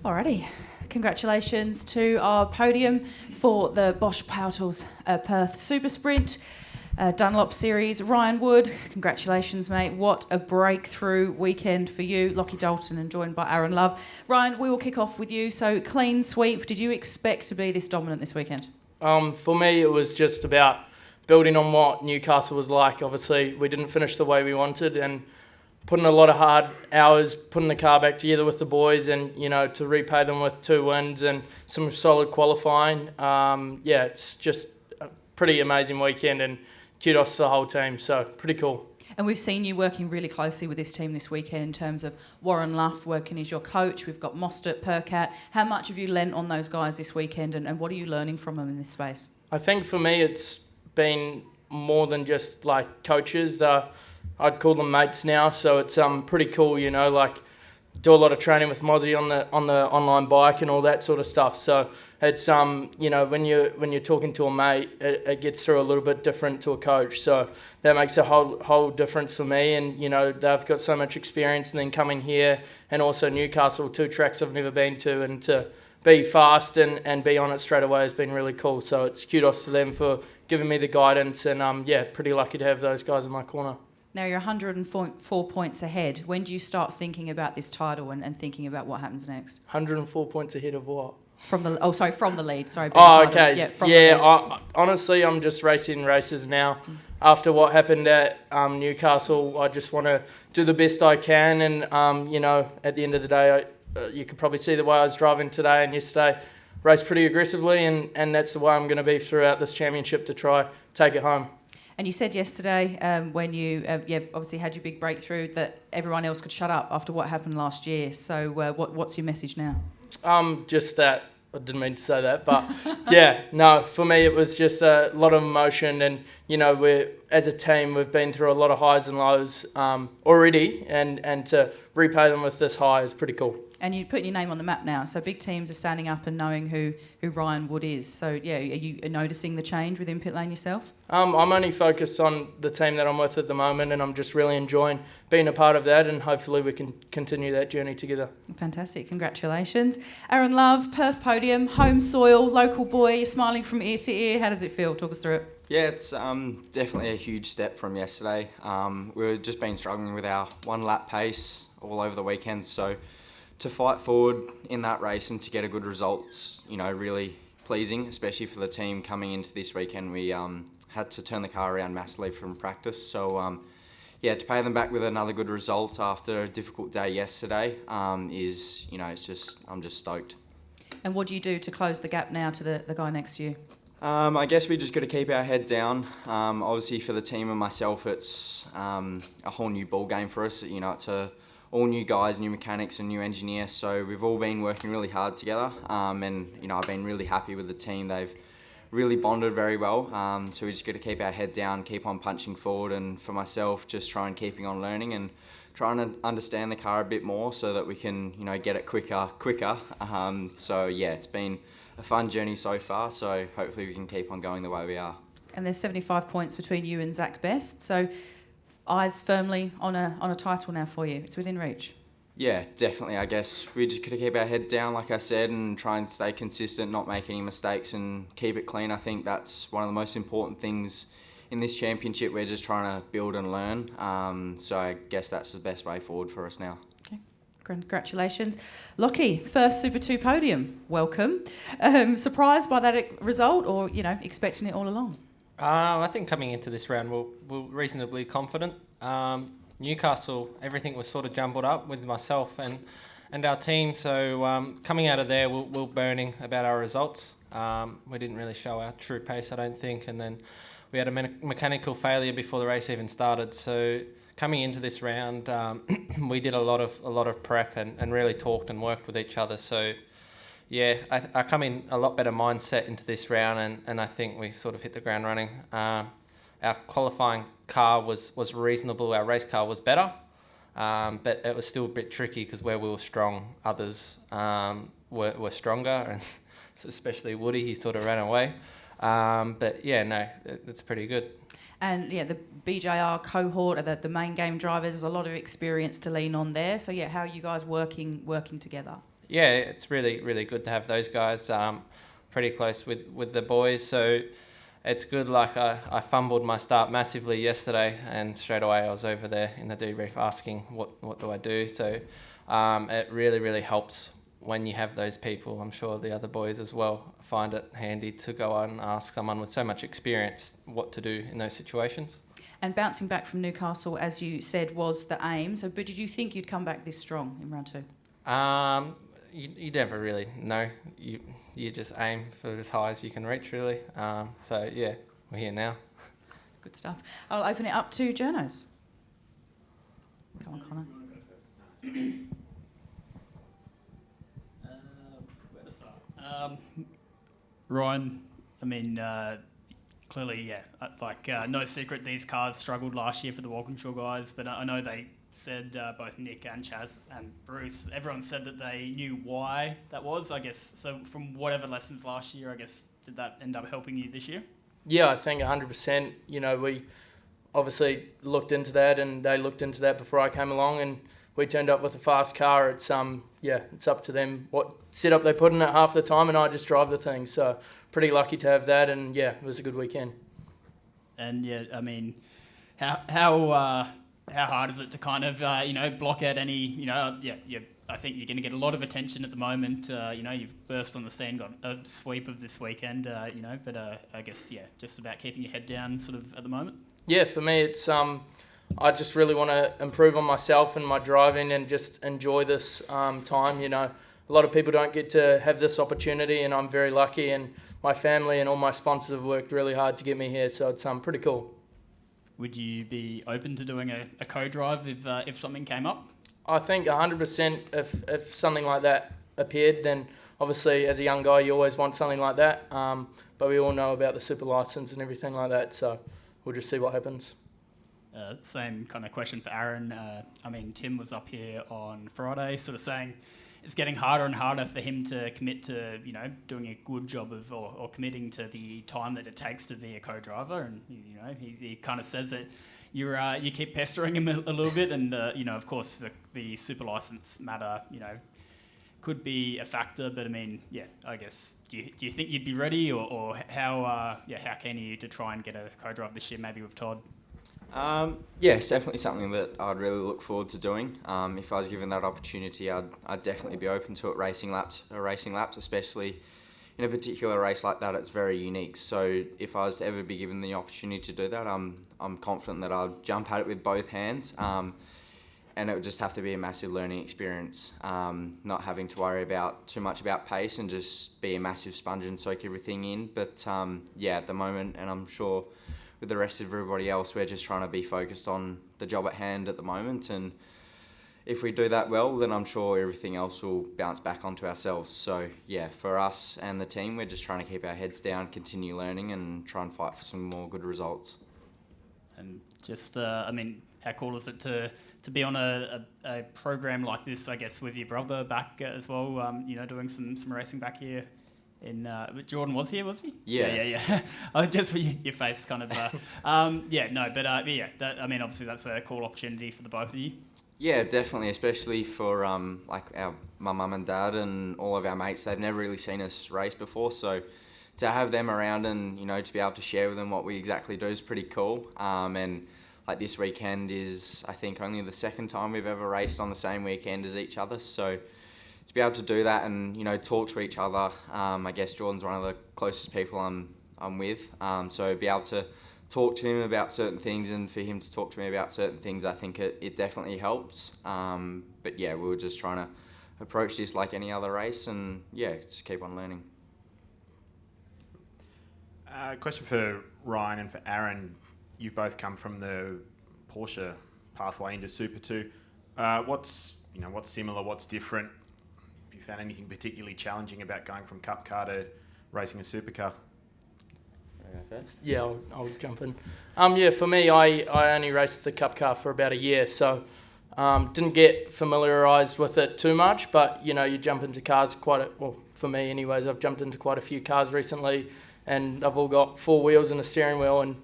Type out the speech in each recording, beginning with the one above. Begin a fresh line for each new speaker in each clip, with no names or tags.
Alrighty, congratulations to our podium for the Bosch Power Tools Perth SuperSprint Dunlop Series. Ryan Wood, congratulations, mate. What a breakthrough weekend for you. Lockie Dalton and joined by Aaron Love. Ryan, we will kick off with you. So, clean sweep. Did you expect to be this dominant this weekend?
For me, it was just about building on what Newcastle was like. Obviously, we didn't finish the way we wanted, and putting a lot of hard hours, putting the car back together with the boys, and to repay them with 2 wins and some solid qualifying. It's just a pretty amazing weekend, and kudos to the whole team. So pretty cool.
And we've seen you working really closely with this team this weekend in terms of Warren Luff working as your coach. We've got Mostert, Percat. How much have you lent on those guys this weekend, and what are you learning from them in this space?
I think for me, it's been more than just like coaches. I'd call them mates now, so it's pretty cool, do a lot of training with Mozzie on the online bike and all that sort of stuff. So it's when you're talking to a mate, it gets through a little bit different to a coach. So that makes a whole difference for me. And they've got so much experience, and then coming here and also Newcastle, 2 tracks I've never been to, and to be fast and be on it straight away has been really cool. So it's kudos to them for giving me the guidance, and pretty lucky to have those guys in my corner.
Now you're 104 points ahead. When do you start thinking about this title and thinking about what happens next?
104 points ahead of what?
From the lead. Sorry.
Okay. Honestly, I'm just racing races now. After what happened at Newcastle, I just want to do the best I can, and at the end of the day, you could probably see the way I was driving today and yesterday. Raced pretty aggressively, and that's the way I'm going to be throughout this championship to try take it home.
And you said yesterday when you obviously had your big breakthrough that everyone else could shut up after what happened last year. So what's your message now?
Just that. I didn't mean to say that, but for me it was just a lot of emotion, and we're as a team we've been through a lot of highs and lows already, and to repay them with this high is pretty cool.
And you're putting your name on the map now, so big teams are standing up and knowing who Ryan Wood is. So are you noticing the change within pit lane yourself?
I'm only focused on the team that I'm with at the moment, and I'm just really enjoying being a part of that, and hopefully we can continue that journey together.
Fantastic, congratulations. Aaron Love, Perth podium, home soil, local boy, you're smiling from ear to ear. How does it feel? Talk us through it.
Yeah, it's definitely a huge step from yesterday. We've just been struggling with our 1 lap pace all over the weekend, so to fight forward in that race and to get a good result's, really pleasing, especially for the team coming into this weekend. We had to turn the car around massively from practice, so to pay them back with another good result after a difficult day yesterday I'm just stoked.
And what do you do to close the gap now to the guy next to you?
I guess we just got to keep our head down. Obviously for the team and myself, it's a whole new ball game for us. It's all new guys, new mechanics and new engineers. So we've all been working really hard together. And I've been really happy with the team. They've really bonded very well. So we just got to keep our head down, keep on punching forward. And for myself, just trying keeping on learning and trying to understand the car a bit more so that we can, get it quicker. It's been a fun journey so far. So hopefully we can keep on going the way we are.
And there's 75 points between you and Zach Best. So eyes firmly on a title now for you. It's within reach.
Yeah, definitely. I guess we just got to keep our head down, like I said, and try and stay consistent, not make any mistakes and keep it clean. I think that's one of the most important things in this championship. We're just trying to build and learn. So I guess that's the best way forward for us now.
Okay. Congratulations. Lockie, first Super 2 podium. Welcome. Surprised by that result, or, expecting it all along?
I think coming into this round, we're reasonably confident. Newcastle, everything was sort of jumbled up with myself and our team. So coming out of there, we're burning about our results. We didn't really show our true pace, I don't think. And then we had a mechanical failure before the race even started. So coming into this round, we did a lot of prep and really talked and worked with each other. So yeah, I come in a lot better mindset into this round, and I think we sort of hit the ground running. Our qualifying car was reasonable. Our race car was better, but it was still a bit tricky because where we were strong, others were stronger, and especially Woody, he sort of ran away. It's pretty good.
And the BJR cohort, the main game drivers, there's a lot of experience to lean on there. So how are you guys working together?
yeah, it's really, really good to have those guys pretty close with the boys. So it's good. Like I fumbled my start massively yesterday, and straight away I was over there in the debrief asking what do I do. So it really, really helps when you have those people. I'm sure the other boys as well find it handy to go out and ask someone with so much experience what to do in those situations.
And bouncing back from Newcastle, as you said, was the aim. So, but did you think you'd come back this strong in round 2?
You never really know. You just aim for as high as you can reach, really. So yeah, we're here now.
Good stuff. I'll open it up to journos. Come on, Connor.
Where to start? Ryan, I mean, clearly, yeah, no secret these cars struggled last year for the Walkinshaw guys, but I know they said, both Nick and Chaz and Bruce, everyone said that they knew why that was, I guess. So from whatever lessons last year, I guess, did that end up helping you this year?
Yeah, I think 100%. You know, we obviously looked into that, and they looked into that before I came along, and we turned up with a fast car. It's it's up to them what setup they put in it half the time, and I just drive the thing. So pretty lucky to have that, and yeah, it was a good weekend.
And yeah, I mean, how hard is it to kind of block out any I think you're going to get a lot of attention at the moment. You've burst on the scene, got a sweep of this weekend. But I guess just about keeping your head down sort of at the moment.
Yeah, for me, it's I just really want to improve on myself and my driving and just enjoy this time. You know, a lot of people don't get to have this opportunity, and I'm very lucky. And my family and all my sponsors have worked really hard to get me here, so it's pretty cool.
Would you be open to doing a co-drive if something came up?
I think 100%. If something like that appeared, then obviously as a young guy you always want something like that. But we all know about the super license and everything like that, so we'll just see what happens.
Same kind of question for Aaron. Tim was up here on Friday, sort of saying it's getting harder and harder for him to commit to, doing a good job of or committing to the time that it takes to be a co-driver. And he kind of says that you keep pestering him a little bit, and of course the super license matter, could be a factor. But I mean, I guess do you think you'd be ready, or how keen are you to try and get a co-drive this year, maybe with Todd?
It's definitely something that I'd really look forward to doing. If I was given that opportunity, I'd definitely be open to it. Racing laps, especially in a particular race like that, it's very unique. So if I was to ever be given the opportunity to do that, I'm confident that I'll jump at it with both hands. And it would just have to be a massive learning experience, not having to worry too much about pace and just be a massive sponge and soak everything in. But at the moment, and I'm sure with the rest of everybody else, we're just trying to be focused on the job at hand at the moment, and if we do that well, then I'm sure everything else will bounce back onto ourselves. So for us and the team, we're just trying to keep our heads down, continue learning, and try and fight for some more good results.
And just how cool is it to be on a program like this, I guess, with your brother back as well, doing some racing back here. Jordan was here, was he?
Yeah.
Just for your face, kind of. Obviously that's a cool opportunity for the both of you.
Yeah, definitely, especially for my mum and dad and all of our mates. They've never really seen us race before, so to have them around and to be able to share with them what we exactly do is pretty cool. And like this weekend is, I think, only the second time we've ever raced on the same weekend as each other, so to be able to do that and talk to each other, I guess Jordan's one of the closest people I'm with, so be able to talk to him about certain things and for him to talk to me about certain things, I think it definitely helps. But we were just trying to approach this like any other race, and just keep on learning.
Question for Ryan and for Aaron. You've both come from the Porsche pathway into Super 2. What's similar? What's different? Have you found anything particularly challenging about going from Cup car to racing a supercar?
First? Yeah, I'll jump in. For me, I only raced the Cup car for about a year, so didn't get familiarised with it too much. But you jump into cars for me, anyways. I've jumped into quite a few cars recently, and they've all got 4 wheels and a steering wheel and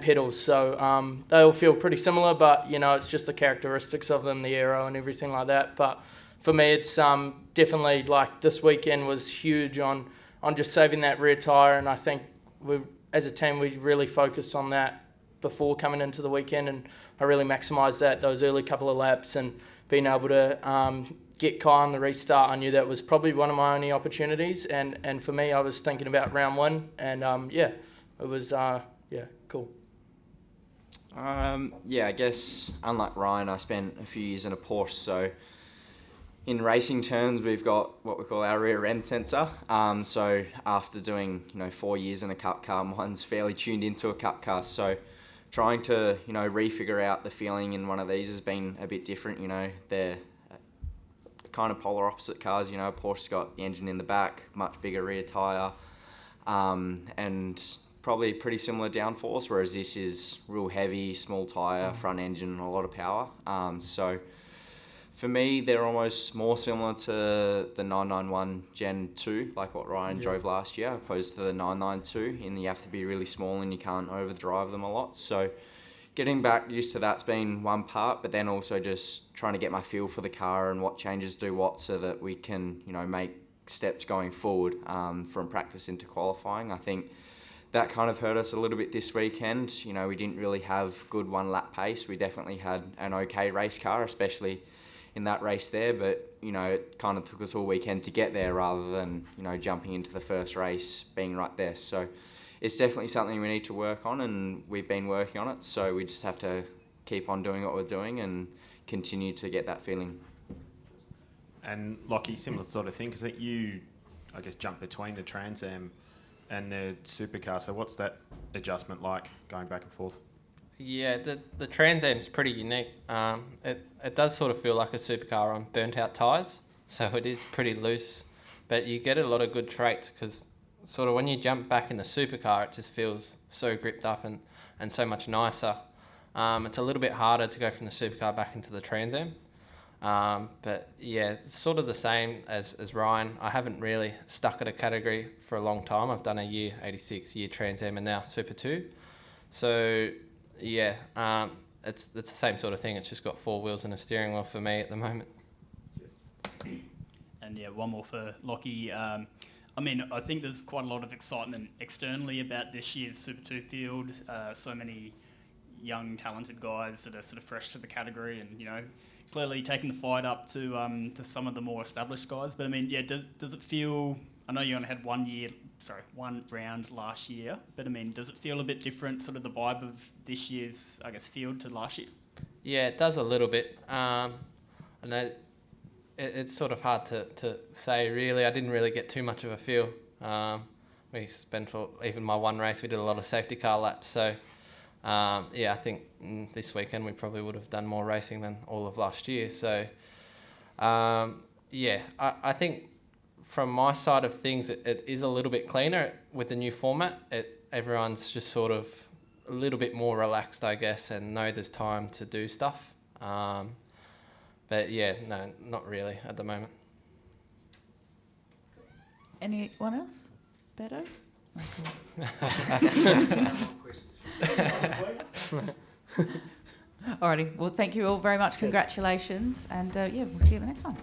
pedals. So they all feel pretty similar, but it's just the characteristics of them, the aero and everything like that. But for me, it's definitely like this weekend was huge on just saving that rear tyre, and I think as a team we really focused on that before coming into the weekend, and I really maximised those early couple of laps and being able to get Kai on the restart. I knew that was probably one of my only opportunities, and for me I was thinking about round one, and it was cool.
I guess unlike Ryan, I spent a few years in a Porsche, so in racing terms, we've got what we call our rear end sensor. So after doing 4 years in a cup car, mine's fairly tuned into a cup car. So trying to refigure out the feeling in one of these has been a bit different. They're kind of polar opposite cars. Porsche's got the engine in the back, much bigger rear tyre, and probably pretty similar downforce, whereas this is real heavy, small tyre, front engine, a lot of power. So for me, they're almost more similar to the 991 Gen 2, like what Ryan drove last year, opposed to the 992, in that you have to be really small and you can't overdrive them a lot. So getting back used to that's been one part, but then also just trying to get my feel for the car and what changes do what, so that we can make steps going forward from practice into qualifying. I think that kind of hurt us a little bit this weekend. We didn't really have good one lap pace. We definitely had an okay race car, especially in that race there, but it kind of took us all weekend to get there, rather than jumping into the first race being right there. So it's definitely something we need to work on, and we've been working on it, so we just have to keep on doing what we're doing and continue to get that feeling.
And Lockie, similar sort of thing, because you, I guess, jump between the Trans Am and the supercar, so what's that adjustment like, going back and forth?
Yeah, the Trans Am's pretty unique. It does sort of feel like a supercar on burnt out tyres, so it is pretty loose, but you get a lot of good traits, because sort of when you jump back in the supercar, it just feels so gripped up and so much nicer. It's a little bit harder to go from the supercar back into the Trans Am. But yeah, it's sort of the same as Ryan. I haven't really stuck at a category for a long time. I've done a year 86, year Trans Am, and now Super 2. So yeah, it's the same sort of thing. It's just got 4 wheels and a steering wheel for me at the moment.
And yeah, one more for Lockie. I think there's quite a lot of excitement externally about this year's Super 2 field. So many young, talented guys that are sort of fresh to the category, and clearly taking the fight up to some of the more established guys. But does it feel? I know you only had one round last year, but does it feel a bit different, sort of the vibe of this year's, I guess, field to last year?
Yeah, it does a little bit. I know it's sort of hard to say, really. I didn't really get too much of a feel. We spent, for even my one race, we did a lot of safety car laps. So I think this weekend we probably would have done more racing than all of last year. So I think from my side of things, it is a little bit cleaner with the new format. Everyone's just sort of a little bit more relaxed, I guess, and know there's time to do stuff. But yeah, no, not really at the moment.
Anyone else? Beto? Alrighty. Well, thank you all very much. Congratulations, and we'll see you at the next one.